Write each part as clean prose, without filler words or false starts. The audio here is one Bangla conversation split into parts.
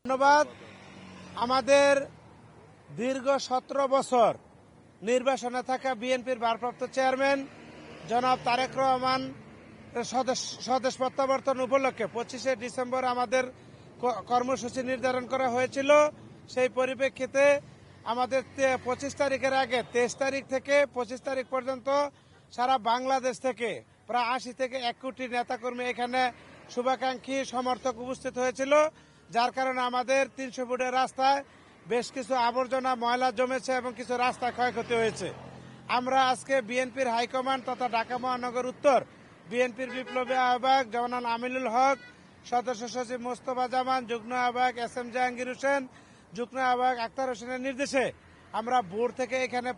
ধন্যবাদ। আমাদের দীর্ঘ 17 বছর নির্বাসনে থাকা বিএনপির ভারপ্রাপ্ত চেয়ারম্যান জনাব তারেক রহমান স্বদেশ প্রত্যাবর্তন উপলক্ষে 25শে ডিসেম্বর আমাদের কর্মসূচি নির্ধারণ করা হয়েছিল। সেই পরিপ্রেক্ষিতে আমাদের 25 তারিখের আগে 23 তারিখ থেকে 25 তারিখ পর্যন্ত সারা বাংলাদেশ থেকে প্রায় 80 থেকে 1 কোটি নেতাকর্মী এখানে শুভাকাঙ্ক্ষী সমর্থক উপস্থিত হয়েছিল, যার কারণে আমাদের 300 ফুটের রাস্তায় বেশ কিছু আবর্জনা ময়লা জমেছে এবং কিছু রাস্তা ক্ষয়ক্ষতি হয়েছে। আমরা আজকে বিএনপির হাইকমান্ড তথা ঢাকা মহানগর উত্তর বিএনপির বিপ্লবী আহ্বায়ক জওয়ান আমিনুল হক, সদস্য সচিব মোস্তফা জামান, যুগ্ম আহ্বায়ক SM জাহাঙ্গীর হোসেন, যুগ্ম আহ্বায়ক আক্তার হোসেনের নির্দেশে আমরা ভোর থেকে এখানে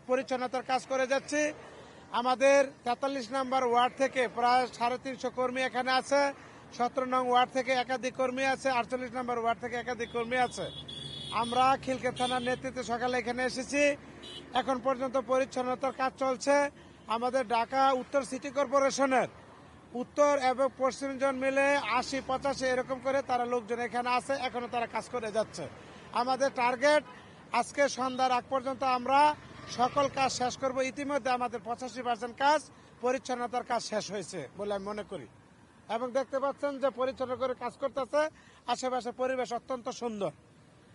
পরিচ্ছন্নতার কাজ করে যাচ্ছি। আমাদের 43 নম্বর ওয়ার্ড থেকে প্রায় 350 কর্মী এখানে আছে, 17 নং ওয়ার্ড থেকে একাধিক কর্মী আছে, 48 নম্বর ওয়ার্ড থেকে একাধিক কর্মী আছে। আমরা খিলক্ষেত থানার নেতৃত্বে সকালে এখানে এসেছি। এখন পর্যন্ত পরিচ্ছন্নতার কাজ চলছে। আমাদের ঢাকা উত্তর সিটি কর্পোরেশনের উত্তর এবং পশ্চিম জোন মিলে 80-85 এরকম করে তারা লোকজন এখানে আছে, এখনো তারা কাজ করে যাচ্ছে। আমাদের টার্গেট আজকে সন্ধ্যার আগ পর্যন্ত আমরা সকল কাজ শেষ করব। ইতিমধ্যে আমাদের 85% কাজ পরিচ্ছন্নতার কাজ শেষ হয়েছে বলে আমি মনে করি, এবং দেখতে পাচ্ছেন যে পরিচ্ছন্ন করে কাজ করতেছে। আশেপাশে পরিবেশ অত্যন্ত সুন্দর,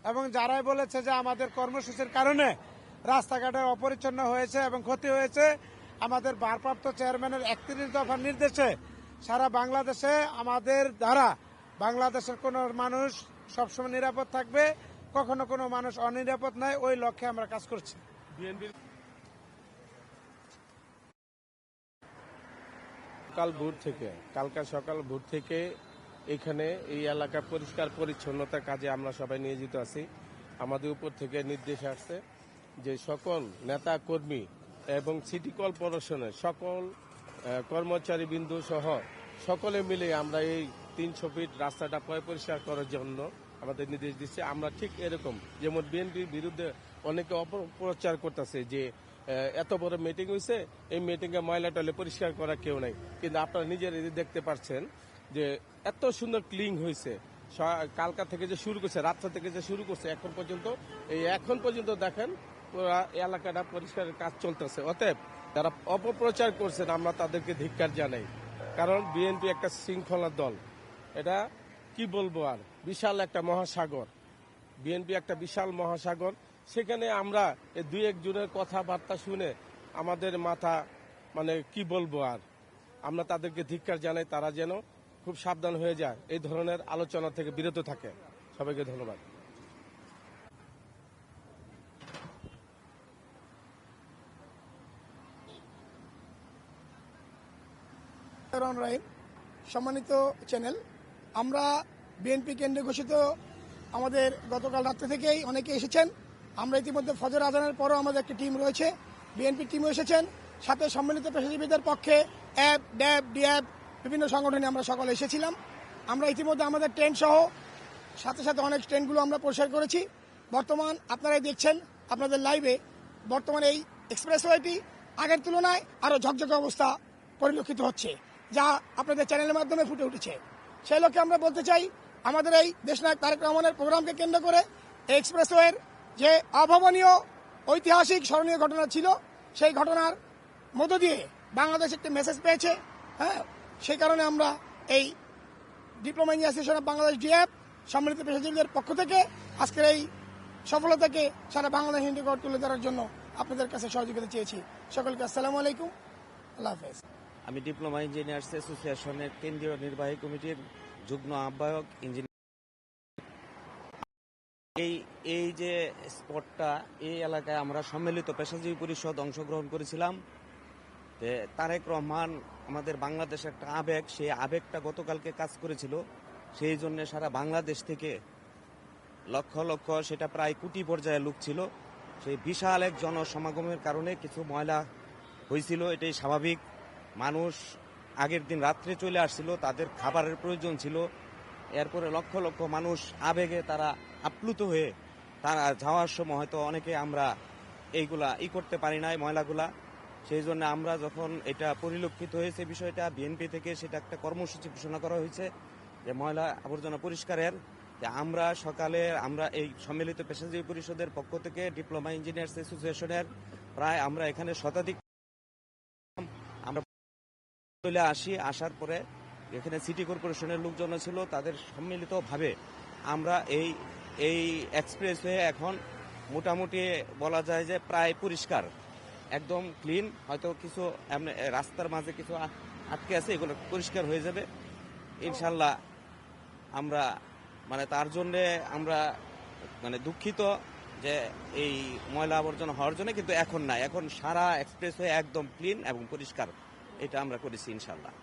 এবং যারাই বলেছে যে আমাদের কর্মসূচির কারণে রাস্তাঘাটের অপরিচ্ছন্ন হয়েছে এবং ক্ষতি হয়েছে, আমাদের ভারপ্রাপ্ত চেয়ারম্যানের 31 দফার নির্দেশে সারা বাংলাদেশে আমাদের দ্বারা বাংলাদেশের কোনো মানুষ সবসময় নিরাপদ থাকবে, কখনো কোনো মানুষ অনিরাপদ নয়, ওই লক্ষ্যে আমরা কাজ করছি। কালকা সকাল ভোর থেকে এখানে এই এলাকা পরিষ্কার পরিচ্ছন্নতার কাজে আমরা সবাই নিয়োজিত আছি। আমাদের উপর থেকে নির্দেশ আসছে যে সকল নেতা কর্মী এবং সিটি কর্পোরেশনের সকল কর্মচারী বিন্দু সহ সকলে মিলে আমরা এই 300 ফিট রাস্তাটা পরিষ্কার করার জন্য আমাদের নির্দেশ দিচ্ছে। আমরা ঠিক এরকম যেমন বিএনপির বিরুদ্ধে অনেকে অপপ্রচার করতেছে যে এত বড় মিটিং হয়েছে, এই মিটিংয়ে ময়লা টয়লা পরিষ্কার করা কেউ নাই, কিন্তু আপনারা নিজের দেখতে পাচ্ছেন যে এত সুন্দর ক্লিন হয়েছে। কালকা থেকে যে শুরু করছে, রাত্র থেকে যে শুরু করছে এখন পর্যন্ত দেখেন পুরা এলাকাটা পরিষ্কারের কাজ চলতেছে। অতএব যারা অপপ্রচার করছেন আমরা তাদেরকে ধিক্কার জানাই, কারণ বিএনপি একটা শৃঙ্খলা দল। এটা কি বলবো আর, বিশাল একটা মহাসাগর। বিএনপি একটা বিশাল মহাসাগর, সেখানে আমরা এই 2-1 জনের কথাবার্তা শুনে আমাদের মাথা কি বলবো আর। আমরা তাদেরকে ধিক্কার জানাই, তারা যেন খুব সাবধান হয়ে যায়, এই ধরনের আলোচনা থেকে বিরত থাকে। সবাইকে ধন্যবাদ। সম্মানিত চ্যানেল, আমরা বিএনপি কেন্দ্রে ঘোষিত আমাদের গতকাল রাত্রে থেকেই অনেকে এসেছেন। আমরা ইতিমধ্যে ফজর আজানের পরও আমাদের একটি টিম রয়েছে, বিএনপি টিমও এসেছেন, সাথে সম্মিলিত পেশাজীবীদের পক্ষে অ্যাব, ড্যাব, ডিএব বিভিন্ন সংগঠনে আমরা সকলে এসেছিলাম। আমরা ইতিমধ্যে আমাদের টেন্ট সহ সাথে সাথে অনেক টেন্টগুলো আমরা পরিষ্কার করেছি। বর্তমান আপনারাই দেখছেন আপনাদের লাইভে, বর্তমানে এই এক্সপ্রেসওয়েটি আগের তুলনায় আরও ঝকঝকে অবস্থা পরিলক্ষিত হচ্ছে, যা আপনাদের চ্যানেলের মাধ্যমে ফুটে উঠেছে। সেই লক্ষ্যে আমরা বলতে চাই, আমাদের এই দেশনায়ক তারেক রহমানের প্রোগ্রামকে কেন্দ্র করে এক্সপ্রেসওয়ের যে অভাবনীয় ঐতিহাসিক স্মরণীয় ঘটনা ছিল, সেই ঘটনার মধ্য দিয়ে বাংলাদেশ একটি মেসেজ পেয়েছে। সেই কারণে আমরা এই diploma engineer association of Bangladesh DF সম্মিলিত পেশাজীবীদের পক্ষ থেকে আজকের এই সফলতাকে সারা বাংলাদেশ নিকট তুলে ধরার জন্য আপনাদের কাছে সহযোগিতা চেয়েছি। সকলকে আসসালামু আলাইকুম, আল্লাহ হাফেজ। আমি ডিপ্লোমা ইঞ্জিনিয়ার্স অ্যাসোসিয়েশনের কেন্দ্রীয় নির্বাহী কমিটির যুগ্ম আহ্বায়ক ইঞ্জিনিয়ার। এই যে স্পটটা, এই এলাকায় আমরা সম্মিলিত পেশাজীবী পরিষদ অংশগ্রহণ করেছিলাম। তারেক রহমান আমাদের বাংলাদেশের একটা আবেগ, সেই আবেগটা গতকালকে কাজ করেছিল। সেই জন্য সারা বাংলাদেশ থেকে লক্ষ লক্ষ, সেটা প্রায় কোটি পর্যায়ে লোক ছিল। সেই বিশাল এক জনসমাগমের কারণে কিছু ময়লা হয়েছিল, এটাই স্বাভাবিক। মানুষ আগের দিন রাত্রে চলে আসছিল, তাদের খাবারের প্রয়োজন ছিল। এরপরে লক্ষ লক্ষ মানুষ আবেগে তারা আপ্লুত হয়ে তারা যাওয়ার সময় হয়তো অনেকে আমরা এইগুলা করতে পারি নাই ময়লাগুলা। সেই জন্য আমরা যখন এটা পরিলক্ষিত হয়েছে বিষয়টা, বিএনপি থেকে সেটা একটা কর্মসূচি ঘোষণা করা হয়েছে যে ময়লা আবর্জনা পরিষ্কারের আমরা সকালে আমরা এই সম্মিলিত পেশাজীবী পরিষদের পক্ষ থেকে ডিপ্লোমা ইঞ্জিনিয়ার্স অ্যাসোসিয়েশনের প্রায় আমরা এখানে শতাধিক আমরা চলে আসার পরে এখানে সিটি কর্পোরেশনের লোকজন ছিল, তাদের সম্মিলিতভাবে আমরা এই এক্সপ্রেসওয়ে এখন মোটামুটি বলা যায় যে প্রায় পরিষ্কার, একদম ক্লিন। হয়তো কিছু এমনি রাস্তার মাঝে কিছু আটকে আছে, এগুলো পরিষ্কার হয়ে যাবে ইনশাল্লাহ। আমরা তার জন্যে আমরা দুঃখিত যে এই ময়লা আবর্জনা হওয়ার জন্য, কিন্তু এখন না, এখন সারা এক্সপ্রেসওয়ে একদম ক্লিন এবং পরিষ্কার, এটা আমরা করেছি ইনশাল্লাহ।